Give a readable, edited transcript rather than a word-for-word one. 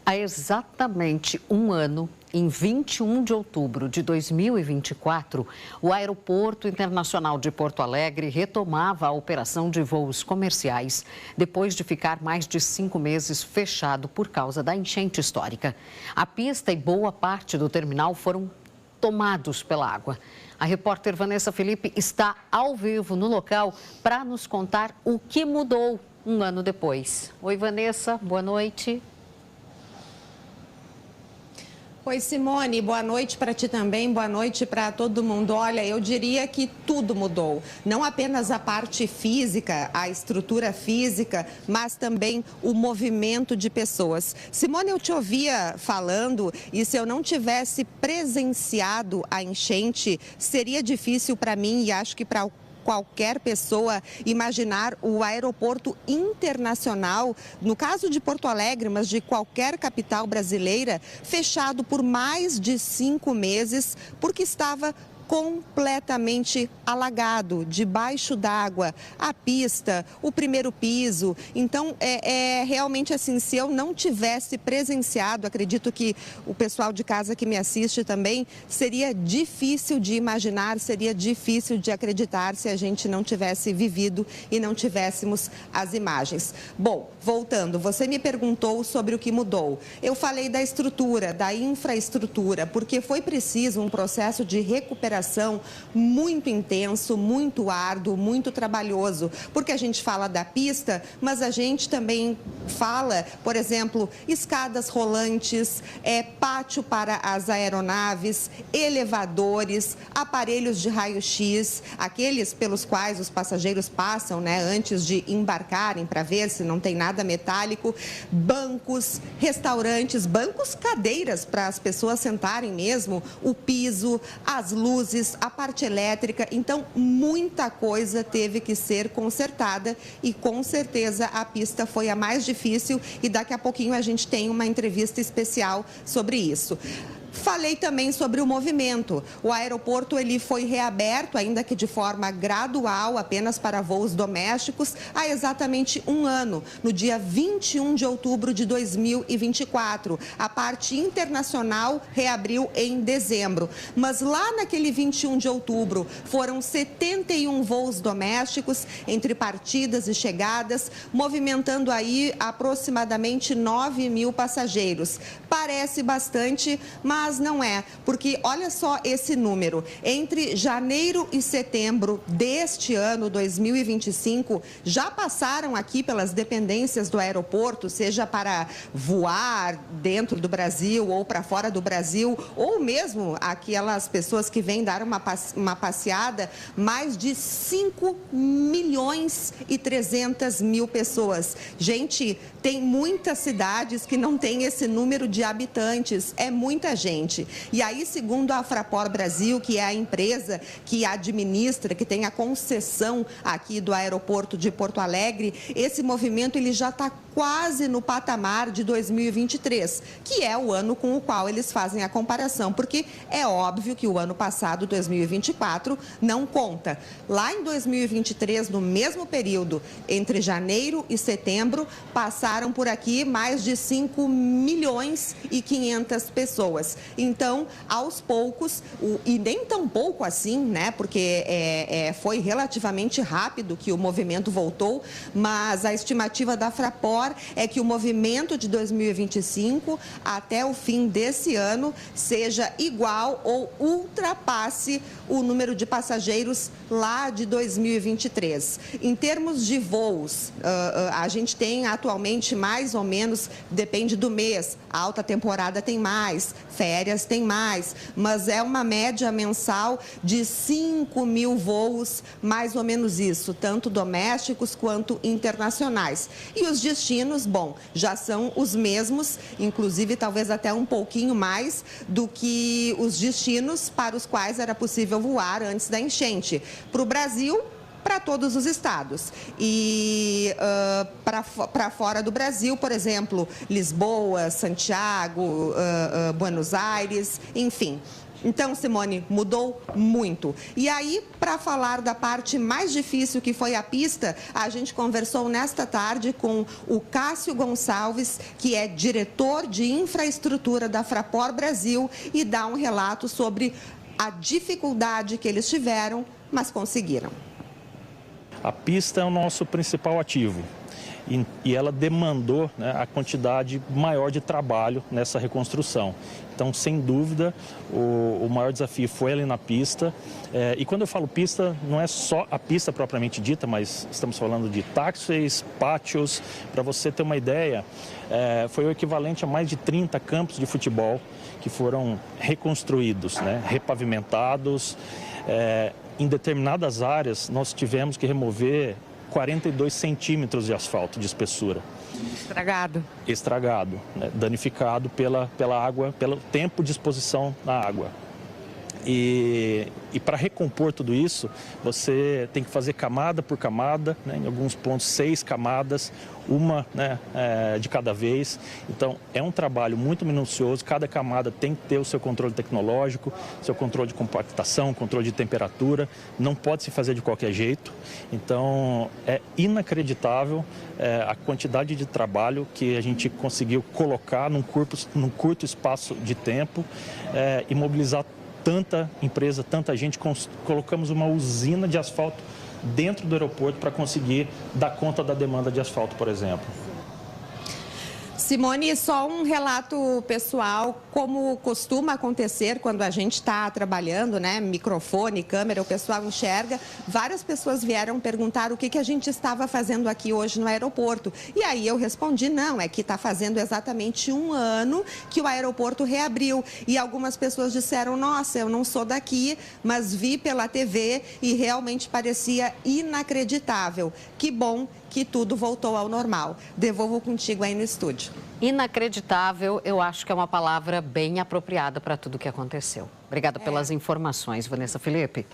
Há exatamente um ano, em 21 de outubro de 2024, o Aeroporto Internacional de Porto Alegre retomava a operação de voos comerciais, depois de ficar mais de 5 meses fechado por causa da enchente histórica. A pista e boa parte do terminal foram tomados pela água. A repórter Vanessa Felipe está ao vivo no local para nos contar o que mudou um ano depois. Oi, Vanessa, boa noite. Oi, Simone, boa noite para ti também, boa noite para todo mundo. Olha, eu diria que tudo mudou, não apenas a parte física, a estrutura física, mas também o movimento de pessoas. Simone, eu te ouvia falando e se eu não tivesse presenciado a enchente, seria difícil para mim e acho que para qualquer pessoa imaginar o aeroporto internacional, no caso de Porto Alegre, mas de qualquer capital brasileira, fechado por mais de 5 meses, porque estava completamente alagado, debaixo d'água, a pista, o primeiro piso. Então, realmente assim, se eu não tivesse presenciado, acredito que o pessoal de casa que me assiste também, seria difícil de imaginar, seria difícil de acreditar se a gente não tivesse vivido e não tivéssemos as imagens. Bom, voltando, você me perguntou sobre o que mudou. Eu falei da estrutura, da infraestrutura, porque foi preciso um processo de recuperação muito intenso, muito árduo, muito trabalhoso, porque a gente fala da pista, mas a gente também fala, por exemplo, escadas rolantes, pátio para as aeronaves, elevadores, aparelhos de raio-x, aqueles pelos quais os passageiros passam, né, antes de embarcarem para ver se não tem nada metálico, bancos, restaurantes, bancos, cadeiras para as pessoas sentarem mesmo, o piso, as luzes, a parte elétrica. Então, muita coisa teve que ser consertada e, com certeza, a pista foi a mais difícil e daqui a pouquinho a gente tem uma entrevista especial sobre isso. Falei também sobre o movimento. O aeroporto ele foi reaberto, ainda que de forma gradual, apenas para voos domésticos, há exatamente um ano, no dia 21 de outubro de 2024. A parte internacional reabriu em dezembro. Mas lá naquele 21 de outubro, foram 71 voos domésticos, entre partidas e chegadas, movimentando aí aproximadamente 9 mil passageiros. Parece bastante, mas não é, porque olha só esse número, entre janeiro e setembro deste ano, 2025, já passaram aqui pelas dependências do aeroporto, seja para voar dentro do Brasil ou para fora do Brasil, ou mesmo aquelas pessoas que vêm dar uma passeada, mais de 5 milhões e 300 mil pessoas. Gente, tem muitas cidades que não têm esse número de habitantes, é muita gente. E aí, segundo a Fraport Brasil, que é a empresa que administra, que tem a concessão aqui do aeroporto de Porto Alegre, esse movimento ele já está quase no patamar de 2023, que é o ano com o qual eles fazem a comparação, porque é óbvio que o ano passado, 2024, não conta. Lá em 2023, no mesmo período, entre janeiro e setembro, passaram por aqui mais de 5 milhões e 500 pessoas. Então, aos poucos, e nem tão pouco assim, né, porque foi relativamente rápido que o movimento voltou, mas a estimativa da Fraport é que o movimento de 2025 até o fim desse ano seja igual ou ultrapasse o número de passageiros lá de 2023. Em termos de voos, a gente tem atualmente mais ou menos, depende do mês, a alta temporada tem mais, férias tem mais, mas é uma média mensal de 5 mil voos, mais ou menos isso, tanto domésticos quanto internacionais. E os destinos, bom, já são os mesmos, inclusive talvez até um pouquinho mais do que os destinos para os quais era possível voar antes da enchente. Para o Brasil, para todos os estados. E para fora do Brasil, por exemplo, Lisboa, Santiago, Buenos Aires, enfim. Então, Simone, mudou muito. E aí, para falar da parte mais difícil, que foi a pista, a gente conversou nesta tarde com o Cássio Gonçalves, que é diretor de infraestrutura da Fraport Brasil, e dá um relato sobre a dificuldade que eles tiveram, mas conseguiram. A pista é o nosso principal ativo e ela demandou, né, a quantidade maior de trabalho nessa reconstrução. Então, sem dúvida, o maior desafio foi ali na pista. E quando eu falo pista, não é só a pista propriamente dita, mas estamos falando de táxis, pátios. Para você ter uma ideia, foi o equivalente a mais de 30 campos de futebol que foram reconstruídos, né, repavimentados. Em determinadas áreas, nós tivemos que remover 42 centímetros de asfalto de espessura. Estragado. Estragado, né? Danificado pela água, pelo tempo de exposição na água. E para recompor tudo isso, você tem que fazer camada por camada, né? Em alguns pontos 6 camadas, uma, né, de cada vez. Então, é um trabalho muito minucioso, cada camada tem que ter o seu controle tecnológico, seu controle de compactação, controle de temperatura, não pode se fazer de qualquer jeito. Então, é inacreditável a quantidade de trabalho que a gente conseguiu colocar num curto espaço de tempo e mobilizar tanta empresa, tanta gente. Colocamos uma usina de asfalto dentro do aeroporto para conseguir dar conta da demanda de asfalto, por exemplo. Simone, só um relato pessoal, como costuma acontecer quando a gente está trabalhando, né? Microfone, câmera, o pessoal enxerga. Várias pessoas vieram perguntar o que a gente estava fazendo aqui hoje no aeroporto. E aí eu respondi, não, é que está fazendo exatamente 1 ano que o aeroporto reabriu. E algumas pessoas disseram, nossa, eu não sou daqui, mas vi pela TV e realmente parecia inacreditável. Que bom que tudo voltou ao normal. Devolvo contigo aí no estúdio. Inacreditável, eu acho que é uma palavra bem apropriada para tudo o que aconteceu. Obrigada pelas informações, Vanessa Felipe.